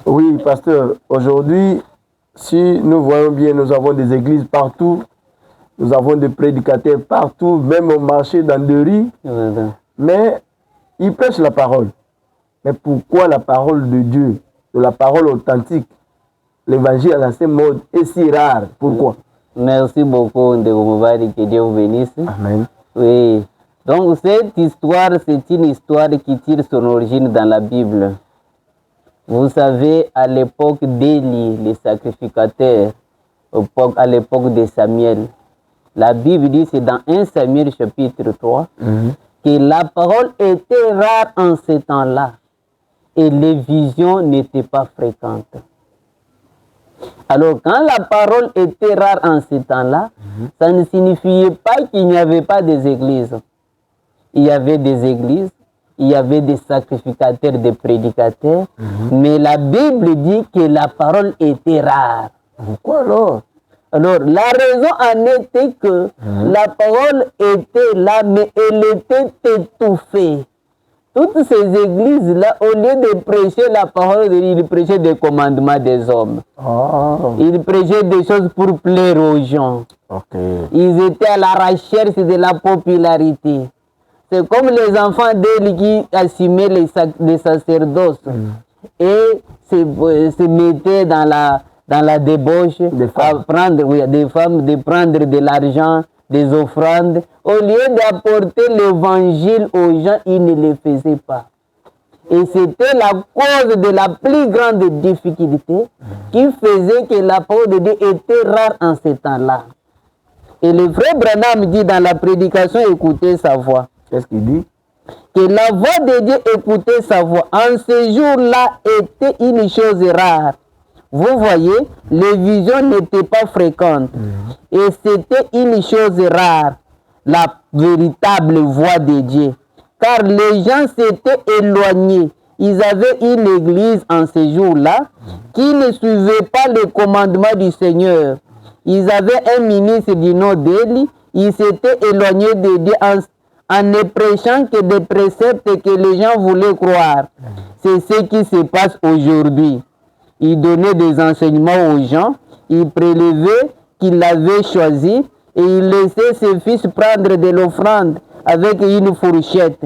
Oui, pasteur, aujourd'hui, si nous voyons bien, nous avons des églises partout, nous avons des prédicateurs partout, même au marché, dans des rues, mais ils prêchent la parole. Mais pourquoi la parole de Dieu, de la parole authentique, l'évangile dans ce mode est si rare? Pourquoi? Merci beaucoup, Ndeko Mubari, que Dieu vous bénisse. Amen. Oui. Donc, cette histoire, c'est une histoire qui tire son origine dans la Bible. Vous savez, à l'époque d'Élie, les sacrificateurs, à l'époque de Samuel, la Bible dit, c'est dans 1 Samuel chapitre 3, que la parole était rare en ce temps-là et les visions n'étaient pas fréquentes. Alors, quand la parole était rare en ce temps-là, ça ne signifiait pas qu'il n'y avait pas des églises. Il y avait des églises, il y avait des sacrificateurs, des prédicateurs, mais la Bible dit que la parole était rare. Pourquoi alors? Alors, la raison en était que la parole était là, mais elle était étouffée. Toutes ces églises-là, au lieu de prêcher la parole de Dieu, ils prêchaient des commandements des hommes. Ils prêchaient des choses pour plaire aux gens. Ils étaient à la recherche de la popularité. C'est comme les enfants d'Élie qui assumaient les sacerdoces et se mettaient dans la débauche, à prendre des femmes, de prendre de l'argent, des offrandes. Au lieu d'apporter l'évangile aux gens, ils ne le faisaient pas. Et c'était la cause de la plus grande difficulté qui faisait que la parole de Dieu était rare en ce temps-là. Et le frère Branham dit dans la prédication, écoutez sa voix. Qu'est-ce qu'il dit? Que la voix de Dieu, écoutez sa voix. En ce jour-là, était une chose rare. Vous voyez, les visions n'étaient pas fréquentes. Et c'était une chose rare, la véritable voix de Dieu. Car les gens s'étaient éloignés. Ils avaient une église en ce jour-là qui ne suivait pas les commandements du Seigneur. Ils avaient un ministre du nom d'Élie. Ils s'étaient éloignés de Dieu en ne prêchant que des préceptes que les gens voulaient croire. C'est ce qui se passe aujourd'hui. Il donnait des enseignements aux gens, il prélevait qu'il avait choisi et il laissait ses fils prendre de l'offrande avec une fourchette.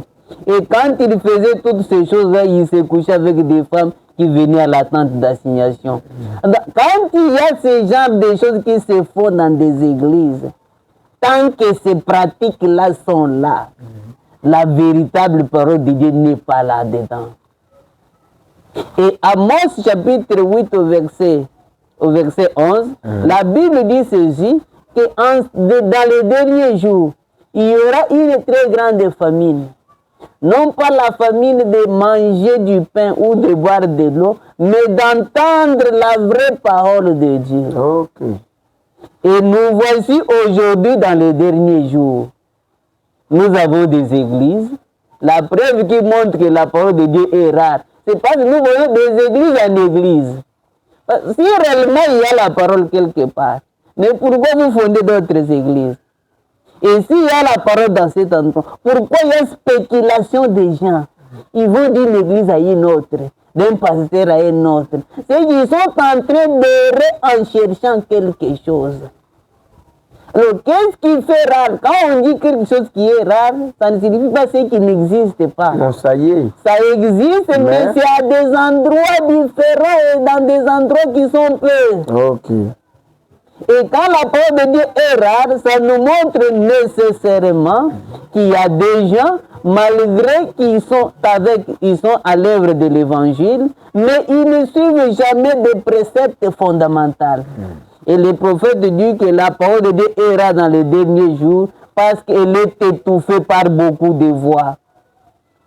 Et quand il faisait toutes ces choses-là, il se couchait avec des femmes qui venaient à la tente d'assignation. Quand il y a ce genre de choses qui se font dans des églises, tant que ces pratiques-là sont là, la véritable parole de Dieu n'est pas là-dedans. Et Amos chapitre 8 au verset 11, la Bible dit ceci, que dans les derniers jours, il y aura une très grande famine. Non pas la famine de manger du pain ou de boire de l'eau, mais d'entendre la vraie parole de Dieu. Et nous voici aujourd'hui dans les derniers jours. Nous avons des églises. La preuve qui montre que la parole de Dieu est rare, c'est parce que nous voyons des églises en église. Si réellement il y a la parole quelque part, mais pourquoi vous fondez d'autres églises? Et s'il y a la parole dans cet endroit, pourquoi il y a spéculation des gens? Ils vont d'une église à une autre, d'un pasteur à une autre. C'est qu'ils sont en train d'errer en cherchant quelque chose. Alors, qu'est-ce qui fait rare? Quand on dit quelque chose qui est rare, ça ne signifie pas ce qui n'existe pas. Non, ça y est. Ça existe, mais c'est à des endroits différents et dans des endroits qui sont peu. Et quand la parole de Dieu est rare, ça nous montre nécessairement qu'il y a des gens, malgré qu'ils sont à l'œuvre de l'évangile, mais ils ne suivent jamais des préceptes fondamentaux. Et le prophète dit que la parole de Dieu est rare dans les derniers jours parce qu'elle est étouffée par beaucoup de voix.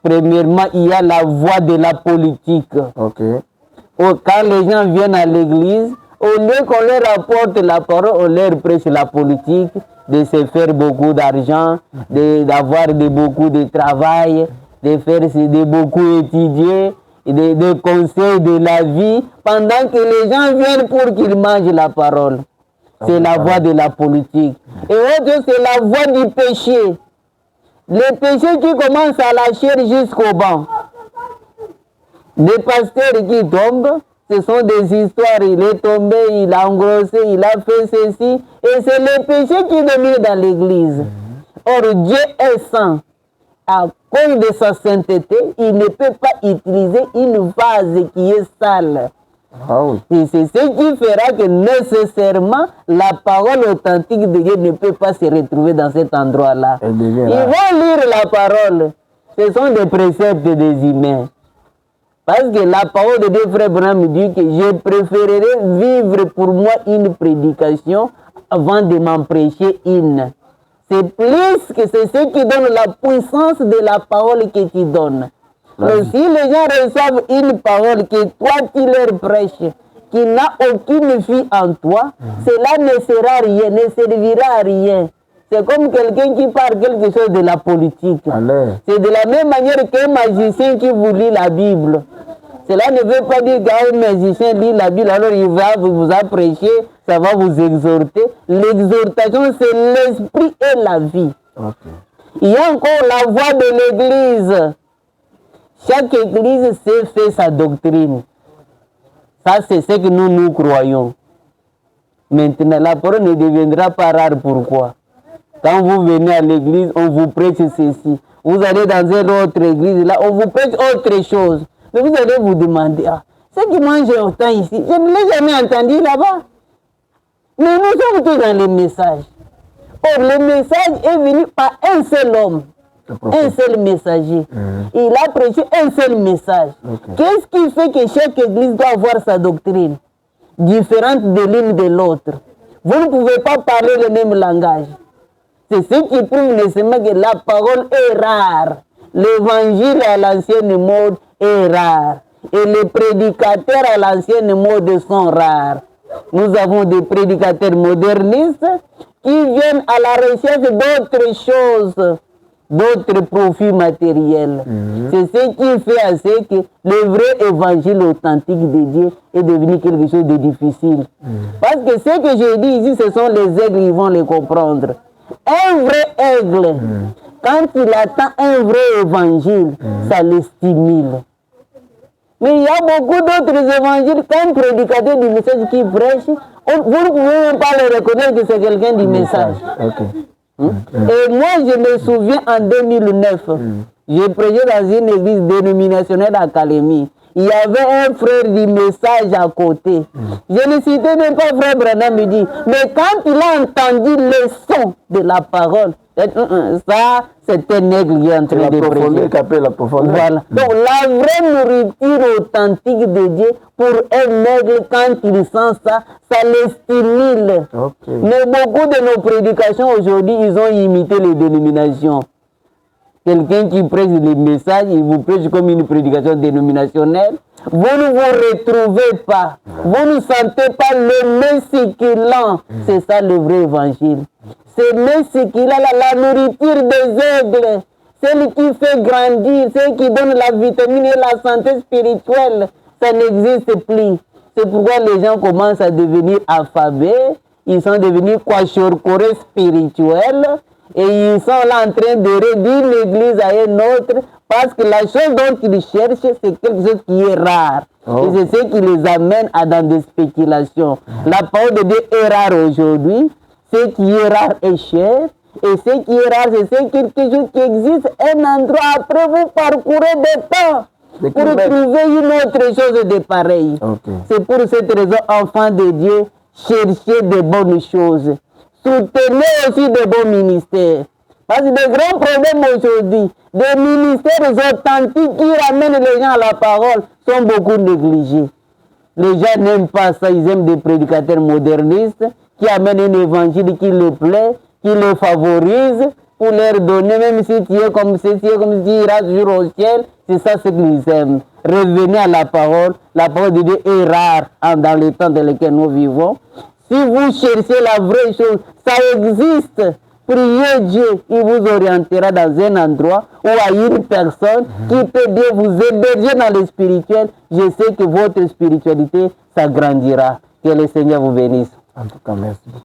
Premièrement, il y a la voix de la politique. Quand les gens viennent à l'église, au lieu qu'on leur apporte la parole, on leur prêche la politique, de se faire beaucoup d'argent, d'avoir beaucoup de travail, de beaucoup étudier, des conseils de la vie, pendant que les gens viennent pour qu'ils mangent la parole. C'est la voie de la politique. Et autre, c'est la voie du péché. Le péché qui commence à la chair jusqu'au banc. Des pasteurs qui tombent, ce sont des histoires, il est tombé, il a engrossé, il a fait ceci, et c'est le péché qui domine dans l'église. Or, Dieu est saint. À cause de sa sainteté, il ne peut pas utiliser une vase qui est sale. Ah oui. Et c'est ce qui fera que nécessairement la parole authentique de Dieu ne peut pas se retrouver dans cet endroit-là. Ils vont lire la parole. Ce sont des préceptes des humains. Parce que la parole de Dieu, frère Branham, dit que je préférerais vivre pour moi une prédication avant de m'en prêcher une. C'est plus que c'est ce qui donne la puissance de la parole que tu donnes. Mais si les gens reçoivent une parole que toi tu leur prêches, qui n'a aucune vie en toi, cela ne sera rien, ne servira à rien. C'est comme quelqu'un qui parle quelque chose de la politique. C'est de la même manière qu'un magicien qui vous lit la Bible. Cela ne veut pas dire qu'un magicien lit la Bible, alors il va vous prêcher, ça va vous exhorter. L'exhortation, c'est l'esprit et la vie. Il y a encore la voix de l'église. Chaque église sait faire sa doctrine. Ça, c'est ce que nous croyons. Maintenant, la parole ne deviendra pas rare. Pourquoi? Quand vous venez à l'église, on vous prêche ceci. Vous allez dans une autre église, là, on vous prêche autre chose. Mais vous allez vous demander, ce que moi j'ai autant ici, je ne l'ai jamais entendu là-bas. Mais nous sommes tous dans les messages. Or, le message est venu par un seul homme. Un seul messager. Il a prêché un seul message. Qu'est-ce qui fait que chaque église doit avoir sa doctrine différente de l'une de l'autre? Vous ne pouvez pas parler le même langage. C'est ce qui prouve nécessairement que la parole est rare. L'évangile à l'ancienne mode est rare. Et les prédicateurs à l'ancienne mode sont rares. Nous avons des prédicateurs modernistes qui viennent à la recherche d'autres choses, d'autres profits matériels. C'est ce qui fait assez que le vrai évangile authentique de Dieu est devenu quelque chose de difficile. Parce que ce que je dis ici, ce sont les aigles, ils vont les comprendre. Un vrai aigle, quand il attend un vrai évangile, ça le stimule. Mais il y a beaucoup d'autres évangiles, quand un prédicateur du message qui prêche, vous ne pouvez même pas le reconnaître que c'est quelqu'un du message. Et moi, je me souviens en 2009, j'ai prêché dans une église dénominationnelle à Calémie. Il y avait un frère du message à côté. Je ne citais même pas frère Branham, me dit, mais quand il a entendu le son de la parole, ça, c'est un aigle qui est en train de prêcher. Voilà. Donc, la vraie nourriture authentique de Dieu, pour un aigle, quand il sent ça, ça le stimule. Mais beaucoup de nos prédications aujourd'hui, ils ont imité les dénominations. Quelqu'un qui prêche les messages, il vous prêche comme une prédication dénominationnelle. Vous ne vous retrouvez pas. Vous ne sentez pas le Messie qui l'a. C'est ça le vrai évangile. C'est Messie qui a la nourriture des aigles. Celle qui fait grandir, celle qui donne la vitamine et la santé spirituelle. Ça n'existe plus. C'est pourquoi les gens commencent à devenir affamés. Ils sont devenus quachorcorés spirituels. Et ils sont là en train de réduire l'église à une autre parce que la chose dont ils cherchent, c'est quelque chose qui est rare. Et c'est ce qui les amène à dans des spéculations. La parole de Dieu est rare aujourd'hui. Ce qui est rare est cher. Et ce qui est rare, c'est quelque chose qui existe un endroit. Après, vous parcourez des temps pour trouver une autre chose de pareil. C'est pour cette raison, enfants de Dieu, cherchez de bonnes choses. Soutenez aussi de bons ministères. Parce que les grands problèmes aujourd'hui, des ministères authentiques qui ramènent les gens à la parole sont beaucoup négligés. Les gens n'aiment pas ça, ils aiment des prédicateurs modernistes qui amènent un évangile qui leur plaît, qui les favorise, pour leur donner, même si tu es comme si tu iras toujours au ciel, c'est ça ce qu'ils aiment. Revenez à la parole de Dieu est rare dans les temps dans lesquels nous vivons. Si vous cherchez la vraie chose, ça existe. Priez Dieu, il vous orientera dans un endroit ou à une personne qui peut bien vous héberger dans le spirituel. Je sais que votre spiritualité s'agrandira. Que le Seigneur vous bénisse. En tout cas, merci beaucoup.